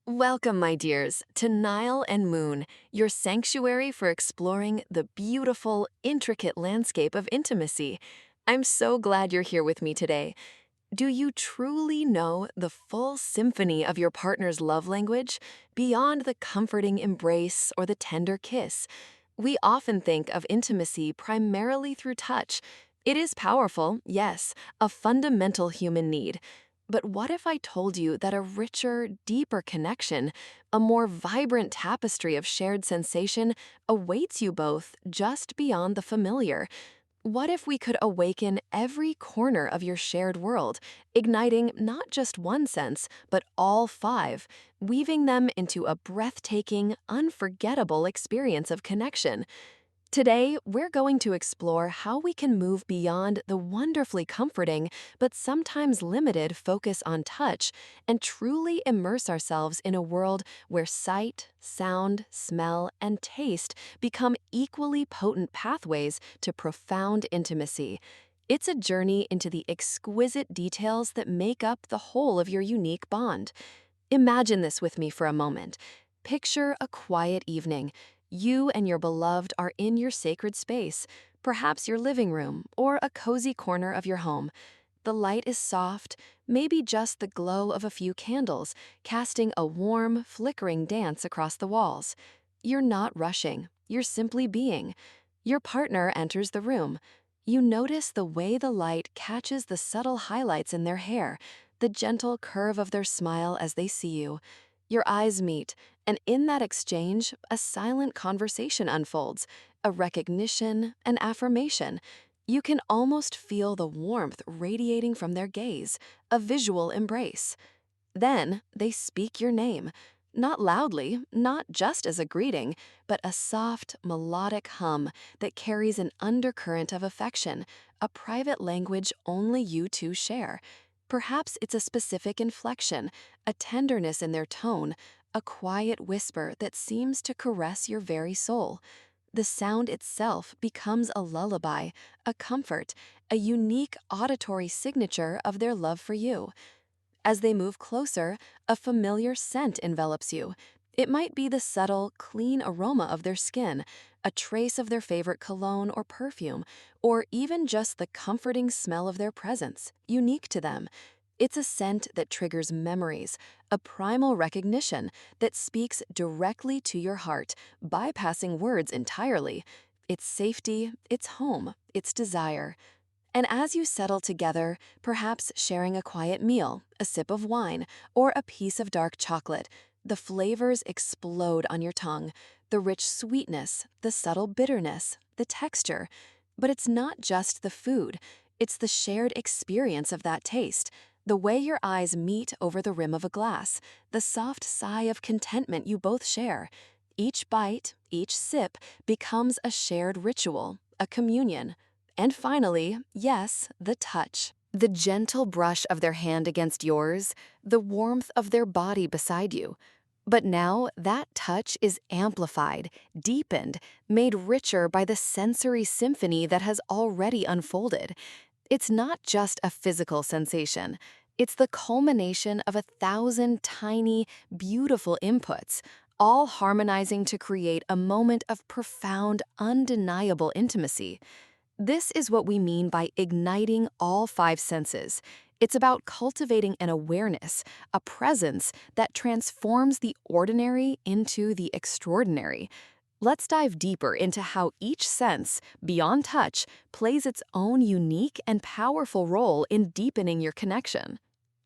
Welcome, my dears, to Nile and Moon, your sanctuary for exploring the beautiful, intricate landscape of intimacy. I'm so glad you're here with me today. Do you truly know the full symphony of your partner's love language beyond the comforting embrace or the tender kiss? We often think of intimacy primarily through touch. It is powerful, yes, a fundamental human need. But what if I told you that a richer, deeper connection, a more vibrant tapestry of shared sensation, awaits you both just beyond the familiar? What if we could awaken every corner of your shared world, igniting not just one sense, but all five, weaving them into a breathtaking, unforgettable experience of connection? Today, we're going to explore how we can move beyond the wonderfully comforting but sometimes limited focus on touch and truly immerse ourselves in a world where sight, sound, smell, and taste become equally potent pathways to profound intimacy. It's a journey into the exquisite details that make up the whole of your unique bond. Imagine this with me for a moment. Picture a quiet evening. You and your beloved are in your sacred space, perhaps your living room or a cozy corner of your home. The light is soft, maybe just the glow of a few candles, casting a warm, flickering dance across the walls. You're not rushing, you're simply being. Your partner enters the room. You notice the way the light catches the subtle highlights in their hair, the gentle curve of their smile as they see you. Your eyes meet, and in that exchange, a silent conversation unfolds, a recognition, an affirmation. You can almost feel the warmth radiating from their gaze, a visual embrace. Then they speak your name, not loudly, not just as a greeting, but a soft, melodic hum that carries an undercurrent of affection, a private language only you two share. Perhaps it's a specific inflection, a tenderness in their tone, a quiet whisper that seems to caress your very soul. The sound itself becomes a lullaby, a comfort, a unique auditory signature of their love for you. As they move closer, a familiar scent envelops you. It might be the subtle, clean aroma of their skin, a trace of their favorite cologne or perfume, or even just the comforting smell of their presence, unique to them. It's a scent that triggers memories, a primal recognition that speaks directly to your heart, bypassing words entirely. It's safety, it's home, it's desire. And as you settle together, perhaps sharing a quiet meal, a sip of wine, or a piece of dark chocolate, the flavors explode on your tongue, the rich sweetness, the subtle bitterness, the texture. But it's not just the food, it's the shared experience of that taste, the way your eyes meet over the rim of a glass, the soft sigh of contentment you both share. Each bite, each sip becomes a shared ritual, a communion. And finally, yes, the touch. The gentle brush of their hand against yours, the warmth of their body beside you. But now that touch is amplified, deepened, made richer by the sensory symphony that has already unfolded. It's not just a physical sensation. It's the culmination of 1,000 tiny, beautiful inputs, all harmonizing to create a moment of profound, undeniable intimacy. This is what we mean by igniting all five senses. It's about cultivating an awareness, a presence that transforms the ordinary into the extraordinary. Let's dive deeper into how each sense, beyond touch, plays its own unique and powerful role in deepening your connection.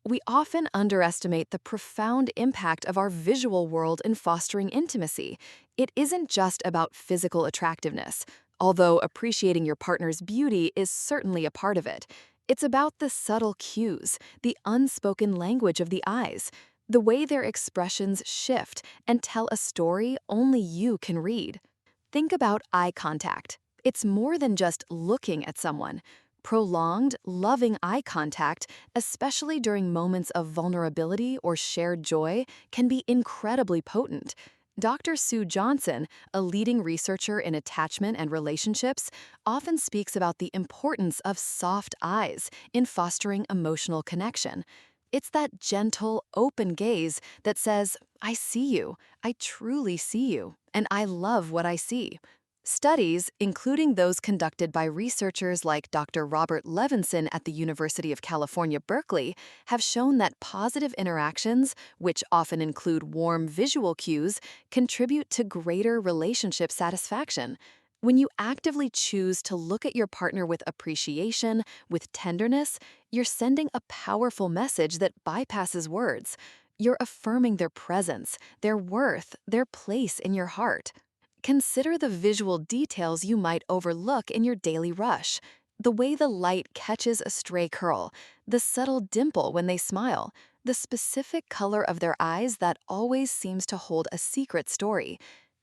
We often underestimate the profound impact of our visual world in fostering intimacy. It isn't just about physical attractiveness, although appreciating your partner's beauty is certainly a part of it. It's about the subtle cues, the unspoken language of the eyes, the way their expressions shift and tell a story only you can read. Think about eye contact. It's more than just looking at someone. Prolonged, loving eye contact, especially during moments of vulnerability or shared joy, can be incredibly potent. Dr. Sue Johnson, a leading researcher in attachment and relationships, often speaks about the importance of soft eyes in fostering emotional connection. It's that gentle, open gaze that says, I see you, I truly see you, and I love what I see. Studies, including those conducted by researchers like Dr. Robert Levinson at the University of California, Berkeley, have shown that positive interactions, which often include warm visual cues, contribute to greater relationship satisfaction. When you actively choose to look at your partner with appreciation, with tenderness, you're sending a powerful message that bypasses words. You're affirming their presence, their worth, their place in your heart. Consider the visual details you might overlook in your daily rush. The way the light catches a stray curl, the subtle dimple when they smile, the specific color of their eyes that always seems to hold a secret story.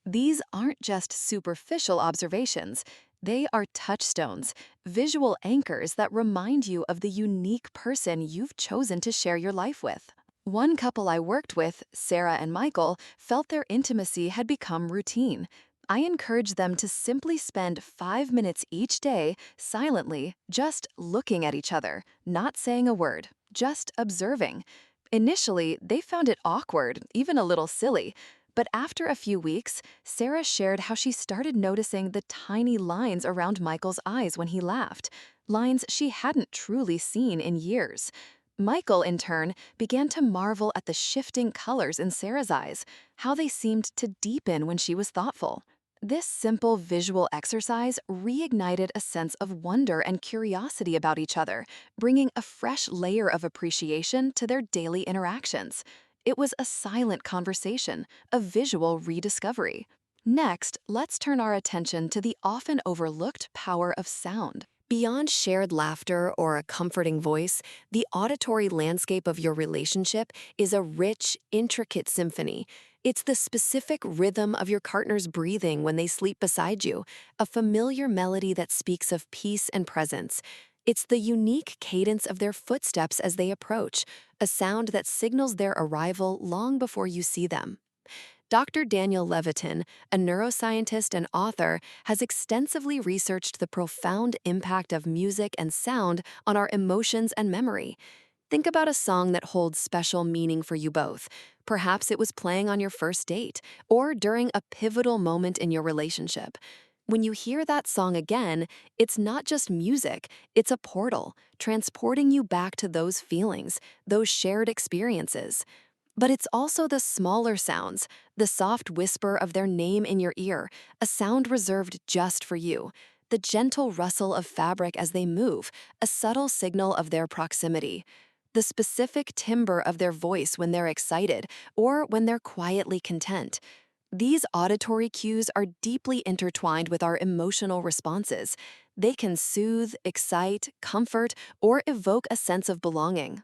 These aren't just superficial observations. They are touchstones, visual anchors that remind you of the unique person you've chosen to share your life with. One couple I worked with, Sarah and Michael, felt their intimacy had become routine. I encouraged them to simply spend 5 minutes each day silently just looking at each other, not saying a word, just observing. Initially, they found it awkward, even a little silly. But after a few weeks, Sarah shared how she started noticing the tiny lines around Michael's eyes when he laughed, lines she hadn't truly seen in years. Michael, in turn, began to marvel at the shifting colors in Sarah's eyes, how they seemed to deepen when she was thoughtful. This simple visual exercise reignited a sense of wonder and curiosity about each other, bringing a fresh layer of appreciation to their daily interactions. It was a silent conversation, a visual rediscovery. Next, let's turn our attention to the often overlooked power of sound. Beyond shared laughter or a comforting voice, the auditory landscape of your relationship is a rich, intricate symphony. It's the specific rhythm of your partner's breathing when they sleep beside you, a familiar melody that speaks of peace and presence. It's the unique cadence of their footsteps as they approach, a sound that signals their arrival long before you see them. Dr. Daniel Levitin, a neuroscientist and author, has extensively researched the profound impact of music and sound on our emotions and memory. Think about a song that holds special meaning for you both. Perhaps it was playing on your first date or during a pivotal moment in your relationship. When you hear that song again, it's not just music, it's a portal, transporting you back to those feelings, those shared experiences. But it's also the smaller sounds, the soft whisper of their name in your ear, a sound reserved just for you. The gentle rustle of fabric as they move, a subtle signal of their proximity. The specific timbre of their voice when they're excited or when they're quietly content. These auditory cues are deeply intertwined with our emotional responses. They can soothe, excite, comfort, or evoke a sense of belonging.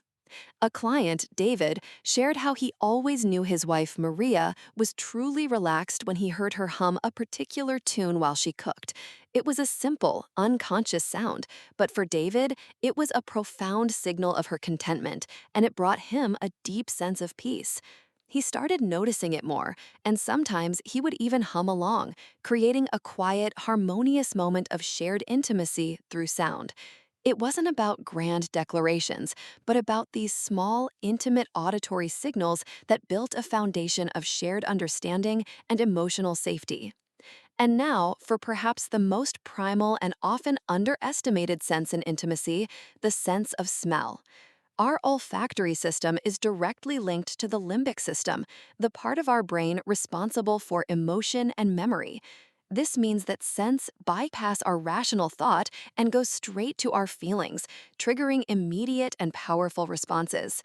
A client, David, shared how he always knew his wife, Maria, was truly relaxed when he heard her hum a particular tune while she cooked. It was a simple, unconscious sound, but for David, it was a profound signal of her contentment, and it brought him a deep sense of peace. He started noticing it more, and sometimes he would even hum along, creating a quiet, harmonious moment of shared intimacy through sound. It wasn't about grand declarations, but about these small, intimate auditory signals that built a foundation of shared understanding and emotional safety. And now, for perhaps the most primal and often underestimated sense in intimacy, the sense of smell. Our olfactory system is directly linked to the limbic system, the part of our brain responsible for emotion and memory. This means that scents bypass our rational thought and go straight to our feelings, triggering immediate and powerful responses.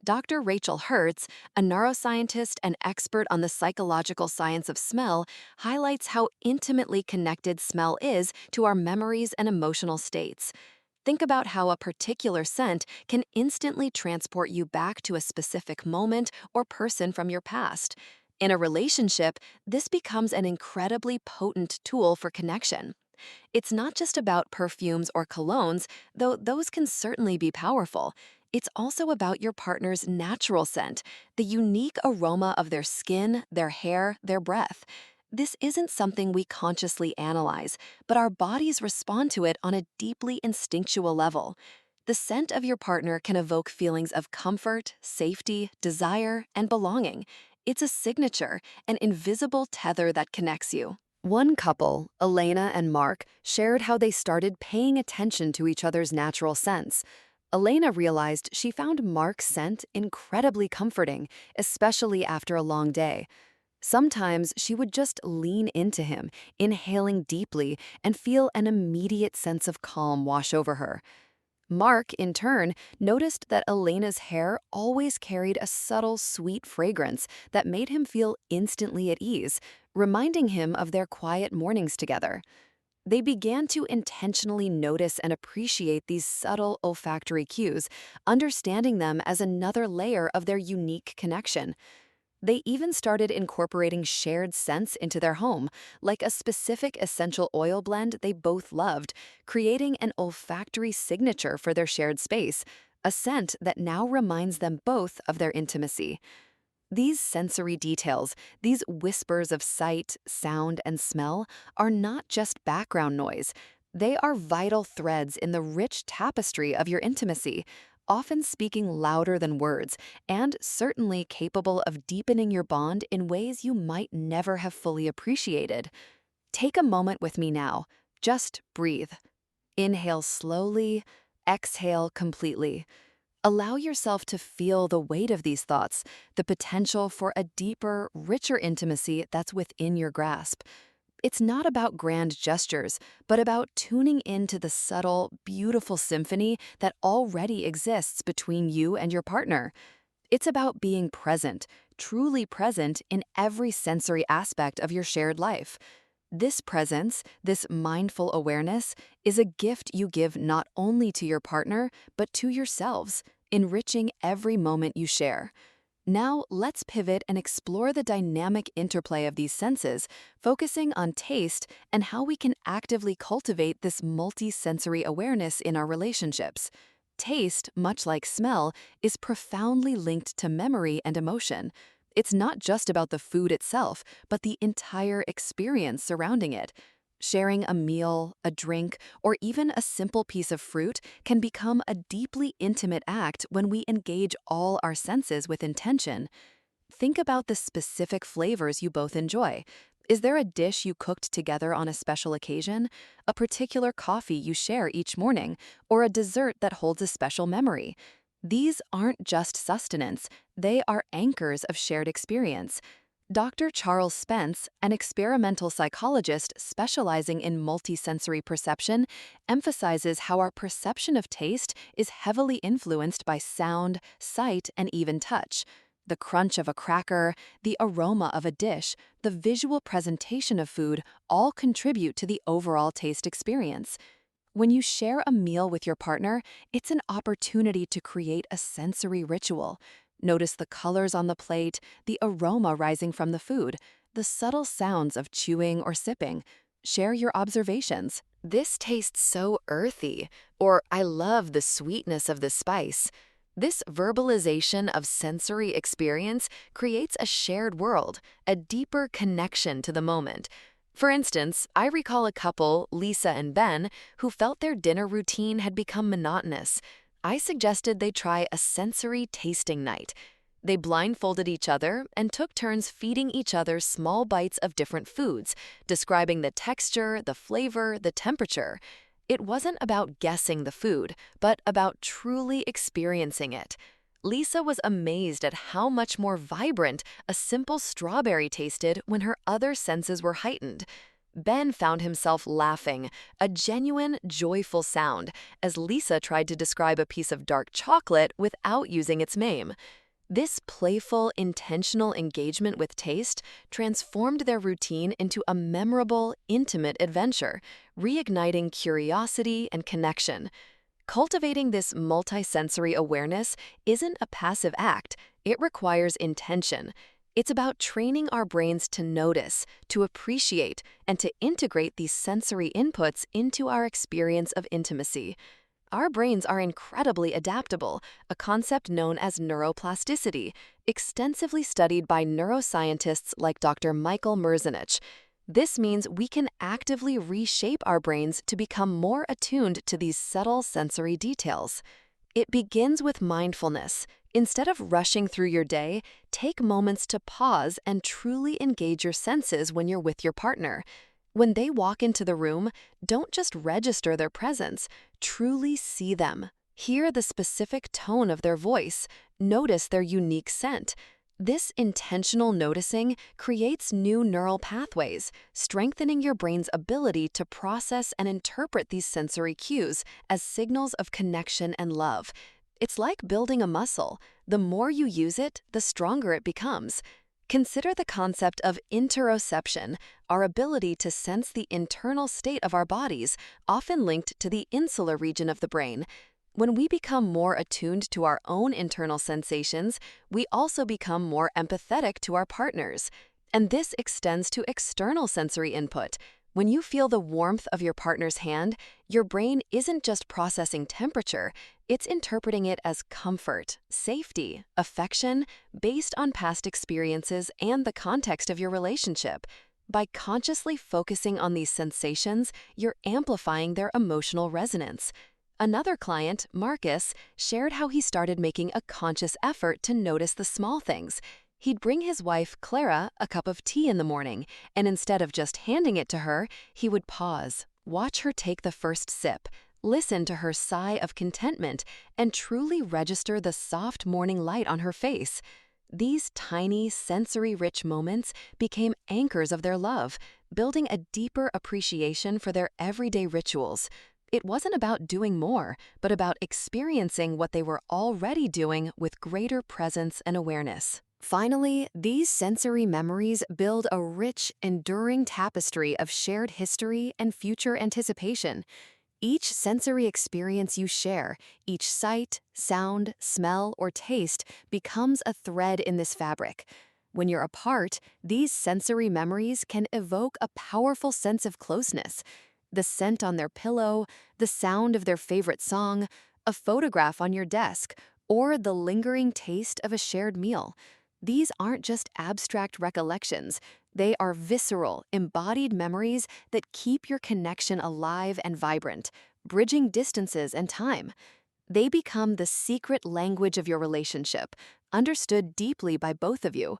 Dr. Rachel Hertz, a neuroscientist and expert on the psychological science of smell, highlights how intimately connected smell is to our memories and emotional states. Think about how a particular scent can instantly transport you back to a specific moment or person from your past. In a relationship, this becomes an incredibly potent tool for connection. It's not just about perfumes or colognes, though those can certainly be powerful. It's also about your partner's natural scent, the unique aroma of their skin, their hair, their breath. This isn't something we consciously analyze, but our bodies respond to it on a deeply instinctual level. The scent of your partner can evoke feelings of comfort, safety, desire, and belonging. It's a signature, an invisible tether that connects you. One couple, Elena and Mark, shared how they started paying attention to each other's natural scents. Elena realized she found Mark's scent incredibly comforting, especially after a long day. Sometimes she would just lean into him, inhaling deeply, and feel an immediate sense of calm wash over her. Mark, in turn, noticed that Elena's hair always carried a subtle, sweet fragrance that made him feel instantly at ease, reminding him of their quiet mornings together. They began to intentionally notice and appreciate these subtle olfactory cues, understanding them as another layer of their unique connection. They even started incorporating shared scents into their home, like a specific essential oil blend they both loved, creating an olfactory signature for their shared space, a scent that now reminds them both of their intimacy. These sensory details, these whispers of sight, sound, and smell, are not just background noise. They are vital threads in the rich tapestry of your intimacy, often speaking louder than words, and certainly capable of deepening your bond in ways you might never have fully appreciated. Take a moment with me now. Just breathe. Inhale slowly, exhale completely. Allow yourself to feel the weight of these thoughts, the potential for a deeper, richer intimacy that's within your grasp. It's not about grand gestures, but about tuning into the subtle, beautiful symphony that already exists between you and your partner. It's about being present, truly present in every sensory aspect of your shared life. This presence, this mindful awareness, is a gift you give not only to your partner, but to yourselves, enriching every moment you share. Now, let's pivot and explore the dynamic interplay of these senses, focusing on taste and how we can actively cultivate this multi-sensory awareness in our relationships. Taste, much like smell, is profoundly linked to memory and emotion. It's not just about the food itself, but the entire experience surrounding it. Sharing a meal, a drink, or even a simple piece of fruit can become a deeply intimate act when we engage all our senses with intention. Think about the specific flavors you both enjoy. Is there a dish you cooked together on a special occasion, a particular coffee you share each morning, or a dessert that holds a special memory? These aren't just sustenance, they are anchors of shared experience. Dr. Charles Spence, an experimental psychologist specializing in multisensory perception, emphasizes how our perception of taste is heavily influenced by sound, sight, and even touch. The crunch of a cracker, the aroma of a dish, the visual presentation of food all contribute to the overall taste experience. When you share a meal with your partner, it's an opportunity to create a sensory ritual. Notice the colors on the plate, the aroma rising from the food, the subtle sounds of chewing or sipping. Share your observations. This tastes so earthy, or I love the sweetness of the spice. This verbalization of sensory experience creates a shared world, a deeper connection to the moment. For instance, I recall a couple, Lisa and Ben, who felt their dinner routine had become monotonous. I suggested they try a sensory tasting night. They blindfolded each other and took turns feeding each other small bites of different foods, describing the texture, the flavor, the temperature. It wasn't about guessing the food, but about truly experiencing it. Lisa was amazed at how much more vibrant a simple strawberry tasted when her other senses were heightened. Ben found himself laughing, a genuine, joyful sound, as Lisa tried to describe a piece of dark chocolate without using its name. This playful, intentional engagement with taste transformed their routine into a memorable, intimate adventure, reigniting curiosity and connection. Cultivating this multisensory awareness isn't a passive act, it requires intention. It's about training our brains to notice, to appreciate, and to integrate these sensory inputs into our experience of intimacy. Our brains are incredibly adaptable, a concept known as neuroplasticity, extensively studied by neuroscientists like Dr. Michael Merzenich. This means we can actively reshape our brains to become more attuned to these subtle sensory details. It begins with mindfulness. Instead of rushing through your day, take moments to pause and truly engage your senses when you're with your partner. When they walk into the room, don't just register their presence, truly see them. Hear the specific tone of their voice, notice their unique scent. This intentional noticing creates new neural pathways, strengthening your brain's ability to process and interpret these sensory cues as signals of connection and love. It's like building a muscle. The more you use it, the stronger it becomes. Consider the concept of interoception, our ability to sense the internal state of our bodies, often linked to the insular region of the brain. When we become more attuned to our own internal sensations, we also become more empathetic to our partners. And this extends to external sensory input. When you feel the warmth of your partner's hand, your brain isn't just processing temperature, it's interpreting it as comfort, safety, affection, based on past experiences and the context of your relationship. By consciously focusing on these sensations, you're amplifying their emotional resonance. Another client, Marcus, shared how he started making a conscious effort to notice the small things. He'd bring his wife, Clara, a cup of tea in the morning, and instead of just handing it to her, he would pause, watch her take the first sip, listen to her sigh of contentment, and truly register the soft morning light on her face. These tiny, sensory-rich moments became anchors of their love, building a deeper appreciation for their everyday rituals. It wasn't about doing more, but about experiencing what they were already doing with greater presence and awareness. Finally, these sensory memories build a rich, enduring tapestry of shared history and future anticipation. Each sensory experience you share, each sight, sound, smell, or taste becomes a thread in this fabric. When you're apart, these sensory memories can evoke a powerful sense of closeness. The scent on their pillow, the sound of their favorite song, a photograph on your desk, or the lingering taste of a shared meal. These aren't just abstract recollections. They are visceral, embodied memories that keep your connection alive and vibrant, bridging distances and time. They become the secret language of your relationship, understood deeply by both of you.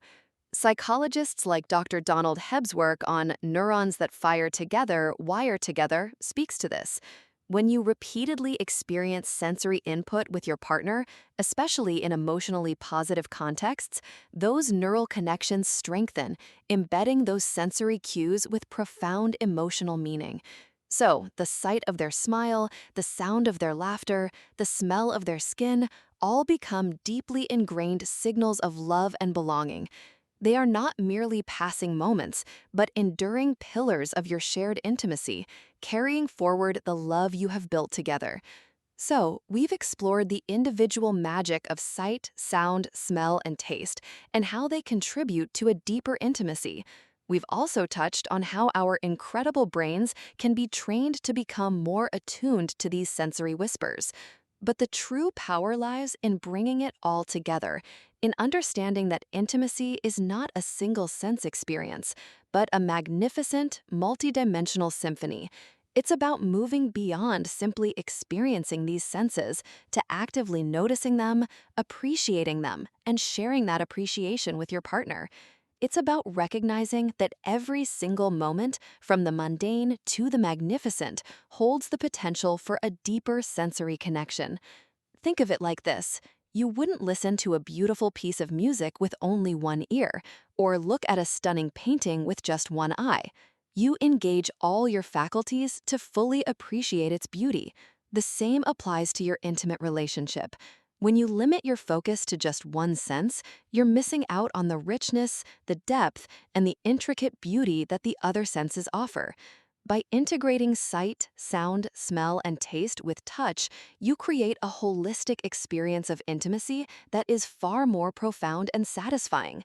Psychologists like Dr. Donald Hebb's work on neurons that fire together, wire together speaks to this. When you repeatedly experience sensory input with your partner, especially in emotionally positive contexts, those neural connections strengthen, embedding those sensory cues with profound emotional meaning. So, the sight of their smile, the sound of their laughter, the smell of their skin all become deeply ingrained signals of love and belonging. They are not merely passing moments, but enduring pillars of your shared intimacy, carrying forward the love you have built together. So, we've explored the individual magic of sight, sound, smell, and taste, and how they contribute to a deeper intimacy. We've also touched on how our incredible brains can be trained to become more attuned to these sensory whispers. But the true power lies in bringing it all together, in understanding that intimacy is not a single sense experience, but a magnificent, multidimensional symphony. It's about moving beyond simply experiencing these senses to actively noticing them, appreciating them, and sharing that appreciation with your partner. It's about recognizing that every single moment, from the mundane to the magnificent, holds the potential for a deeper sensory connection. Think of it like this. You wouldn't listen to a beautiful piece of music with only one ear, or look at a stunning painting with just one eye. You engage all your faculties to fully appreciate its beauty. The same applies to your intimate relationship. When you limit your focus to just one sense, you're missing out on the richness, the depth, and the intricate beauty that the other senses offer. By integrating sight, sound, smell, and taste with touch, you create a holistic experience of intimacy that is far more profound and satisfying.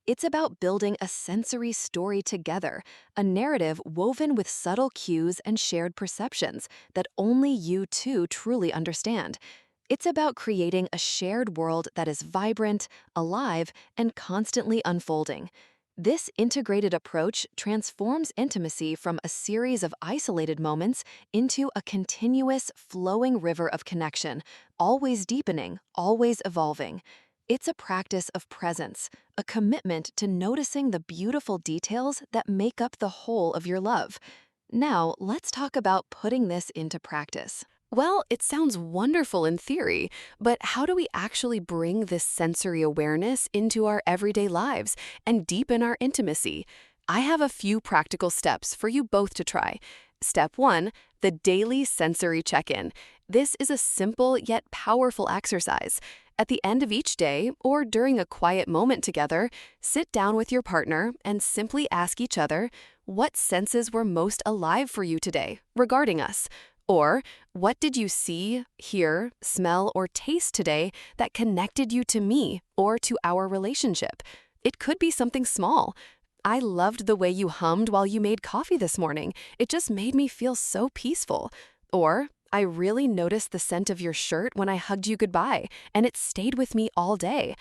It's about building a sensory story together, a narrative woven with subtle cues and shared perceptions that only you two truly understand. It's about creating a shared world that is vibrant, alive, and constantly unfolding. This integrated approach transforms intimacy from a series of isolated moments into a continuous, flowing river of connection, always deepening, always evolving. It's a practice of presence, a commitment to noticing the beautiful details that make up the whole of your love. Now, let's talk about putting this into practice. Well, it sounds wonderful in theory, but how do we actually bring this sensory awareness into our everyday lives and deepen our intimacy? I have a few practical steps for you both to try. Step 1, the daily sensory check-in. This is a simple yet powerful exercise. At the end of each day, or during a quiet moment together, sit down with your partner and simply ask each other, what senses were most alive for you today regarding us? Or, what did you see, hear, smell, or taste today that connected you to me or to our relationship? It could be something small. I loved the way you hummed while you made coffee this morning. It just made me feel so peaceful. Or, I really noticed the scent of your shirt when I hugged you goodbye, and it stayed with me all day.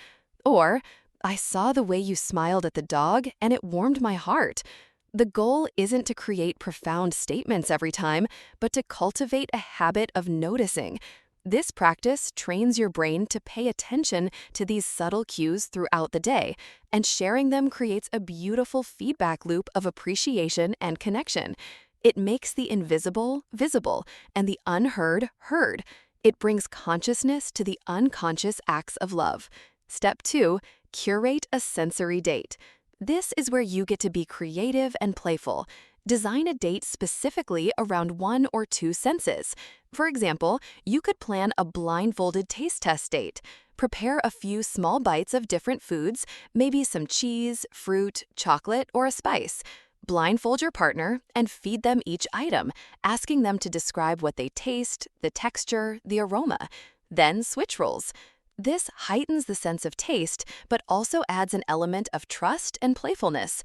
Or, I saw the way you smiled at the dog, and it warmed my heart. The goal isn't to create profound statements every time, but to cultivate a habit of noticing. This practice trains your brain to pay attention to these subtle cues throughout the day, and sharing them creates a beautiful feedback loop of appreciation and connection. It makes the invisible visible and the unheard heard. It brings consciousness to the unconscious acts of love. Step 2, curate a sensory date. This is where you get to be creative and playful. Design a date specifically around one or two senses. For example, you could plan a blindfolded taste test date. Prepare a few small bites of different foods, maybe some cheese, fruit, chocolate, or a spice. Blindfold your partner and feed them each item, asking them to describe what they taste, the texture, the aroma. Then switch roles. This heightens the sense of taste, but also adds an element of trust and playfulness.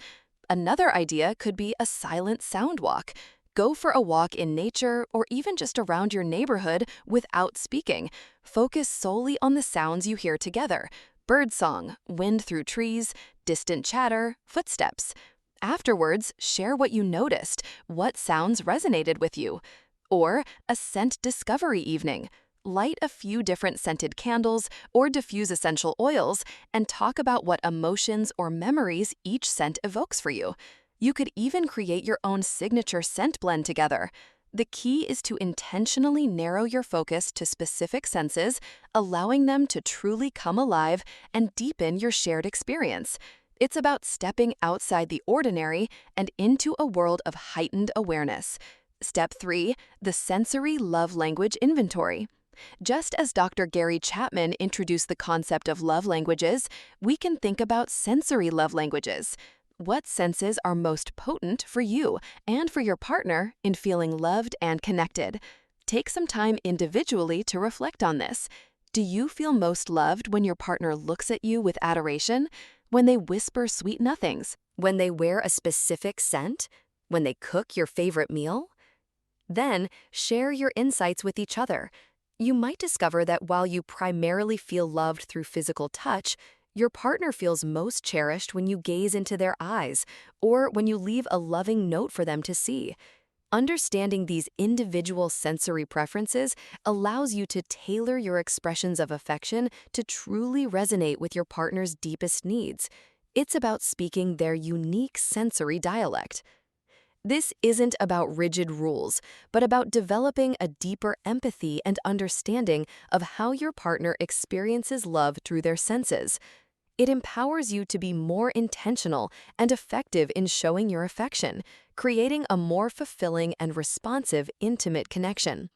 Another idea could be a silent sound walk. Go for a walk in nature or even just around your neighborhood without speaking. Focus solely on the sounds you hear together: birdsong, wind through trees, distant chatter, footsteps. Afterwards, share what you noticed, what sounds resonated with you. Or a scent discovery evening. Light a few different scented candles or diffuse essential oils and talk about what emotions or memories each scent evokes for you. You could even create your own signature scent blend together. The key is to intentionally narrow your focus to specific senses, allowing them to truly come alive and deepen your shared experience. It's about stepping outside the ordinary and into a world of heightened awareness. Step 3, the sensory love language inventory. Just as Dr. Gary Chapman introduced the concept of love languages, we can think about sensory love languages. What senses are most potent for you and for your partner in feeling loved and connected? Take some time individually to reflect on this. Do you feel most loved when your partner looks at you with adoration? When they whisper sweet nothings? When they wear a specific scent? When they cook your favorite meal? Then, share your insights with each other. You might discover that while you primarily feel loved through physical touch, your partner feels most cherished when you gaze into their eyes or when you leave a loving note for them to see. Understanding these individual sensory preferences allows you to tailor your expressions of affection to truly resonate with your partner's deepest needs. It's about speaking their unique sensory dialect. This isn't about rigid rules, but about developing a deeper empathy and understanding of how your partner experiences love through their senses. It empowers you to be more intentional and effective in showing your affection, creating a more fulfilling and responsive, intimate connection.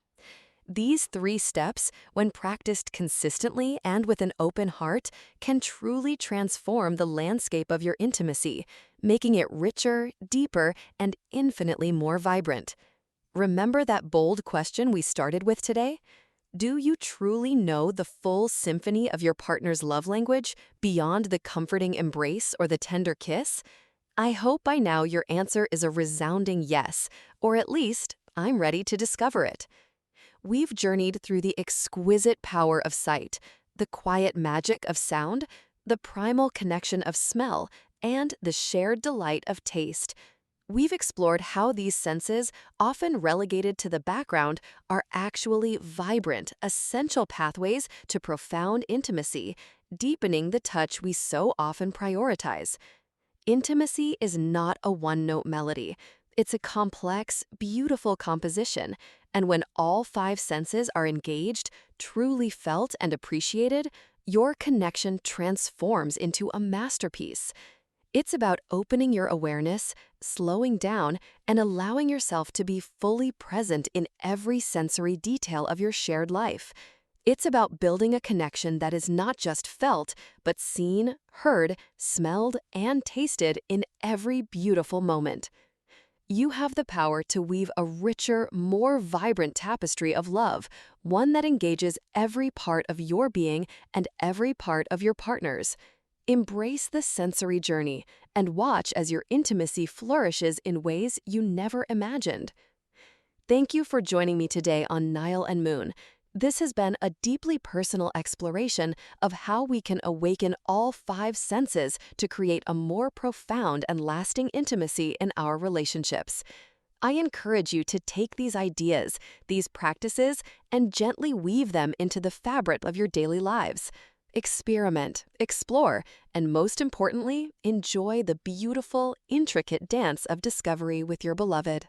These 3 steps, when practiced consistently and with an open heart, can truly transform the landscape of your intimacy, making it richer, deeper, and infinitely more vibrant. Remember that bold question we started with today? Do you truly know the full symphony of your partner's love language beyond the comforting embrace or the tender kiss? I hope by now your answer is a resounding yes, or at least I'm ready to discover it. We've journeyed through the exquisite power of sight, the quiet magic of sound, the primal connection of smell, and the shared delight of taste. We've explored how these senses, often relegated to the background, are actually vibrant, essential pathways to profound intimacy, deepening the touch we so often prioritize. Intimacy is not a one-note melody. It's a complex, beautiful composition, and when all five senses are engaged, truly felt and appreciated, your connection transforms into a masterpiece. It's about opening your awareness, slowing down, and allowing yourself to be fully present in every sensory detail of your shared life. It's about building a connection that is not just felt, but seen, heard, smelled, and tasted in every beautiful moment. You have the power to weave a richer, more vibrant tapestry of love, one that engages every part of your being and every part of your partner's. Embrace the sensory journey and watch as your intimacy flourishes in ways you never imagined. Thank you for joining me today on Nyle and Moon. This has been a deeply personal exploration of how we can awaken all five senses to create a more profound and lasting intimacy in our relationships. I encourage you to take these ideas, these practices, and gently weave them into the fabric of your daily lives. Experiment, explore, and most importantly, enjoy the beautiful, intricate dance of discovery with your beloved.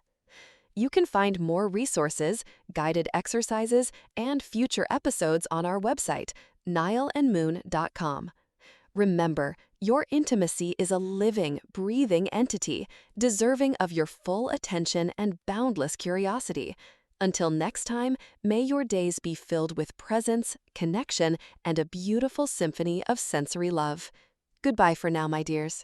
You can find more resources, guided exercises, and future episodes on our website, nileandmoon.com. Remember, your intimacy is a living, breathing entity, deserving of your full attention and boundless curiosity. Until next time, may your days be filled with presence, connection, and a beautiful symphony of sensory love. Goodbye for now, my dears.